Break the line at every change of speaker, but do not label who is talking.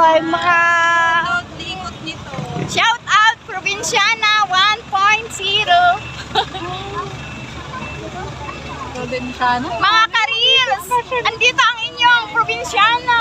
ay mga
Likot nito.
shout out Provinciana 1.0.
Provinciana.
Mga karils, andito ang inyong Provinciana